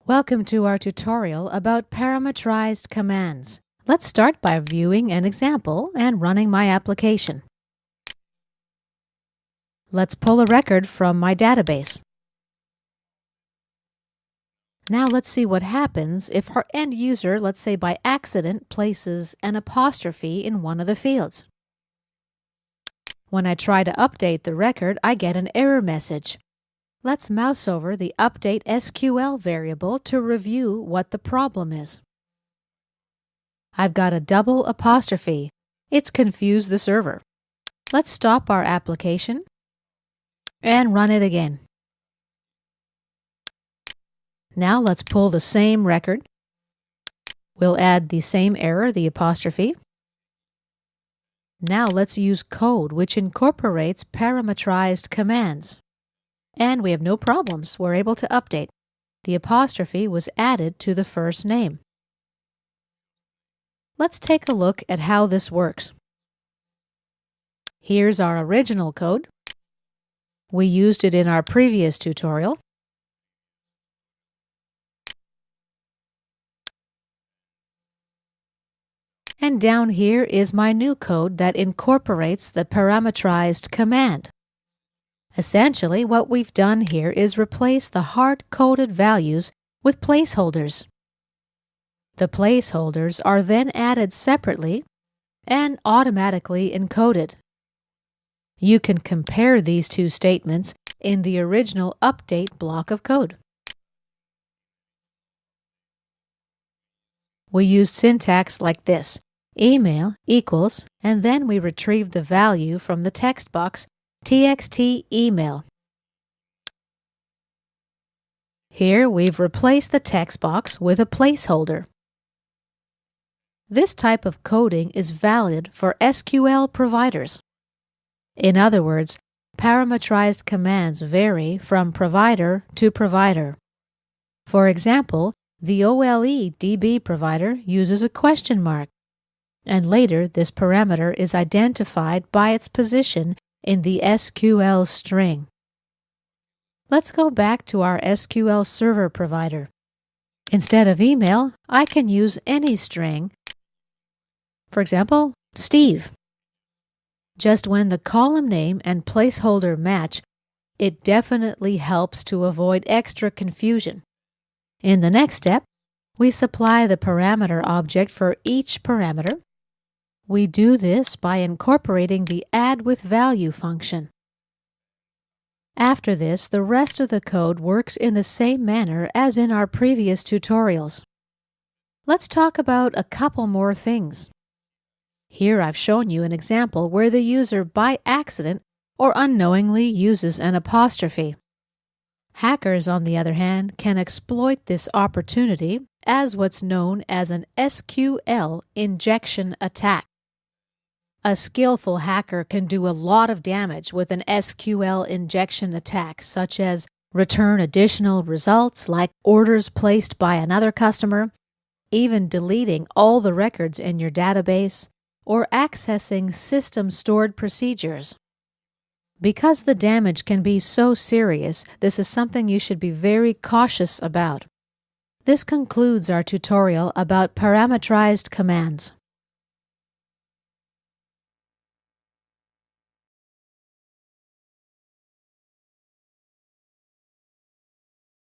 Welcome to our tutorial about parameterized commands. Let's start by viewing an example and running my application. Let's pull a record from my database. Now let's see what happens if our end user, let's say by accident, places an apostrophe in one of the fields. When I try to update the record, I get an error message. Let's mouse over the Update SQL variable to review what the problem is. I've got a double apostrophe. It's confused the server. Let's stop our application and run it again. Now let's pull the same record. We'll add the same error, the apostrophe. Now let's use code which incorporates parameterized commands. And we have no problems. We're able to update. The apostrophe was added to the first name. Let's take a look at how this works. Here's our original code. We used it in our previous tutorial. And down here is my new code that incorporates the parameterized command. Essentially, what we've done here is replace the hard-coded values with placeholders. The placeholders are then added separately and automatically encoded. You can compare these two statements in the original update block of code. We use syntax like this: email equals, and then we retrieve the value from the text box txt email. Here we've replaced the text box with a placeholder. This type of coding is valid for SQL providers. In other words, parameterized commands vary from provider to provider. For example, the OLE DB provider uses a question mark, and later this parameter is identified by its position in the SQL string. Let's go back to our SQL Server provider. Instead of email, I can use any string. For example, Steve. Just when the column name and placeholder match, it definitely helps to avoid extra confusion. In the next step, we supply the parameter object for each parameter. We do this by incorporating the add-with-value function. After this, the rest of the code works in the same manner as in our previous tutorials. Let's talk about a couple more things. Here I've shown you an example where the user by accident or unknowingly uses an apostrophe. Hackers, on the other hand, can exploit this opportunity as what's known as an SQL injection attack. A skillful hacker can do a lot of damage with an SQL injection attack, such as return additional results like orders placed by another customer, even deleting all the records in your database, or accessing system-stored procedures. Because the damage can be so serious, this is something you should be very cautious about. This concludes our tutorial about parameterized commands.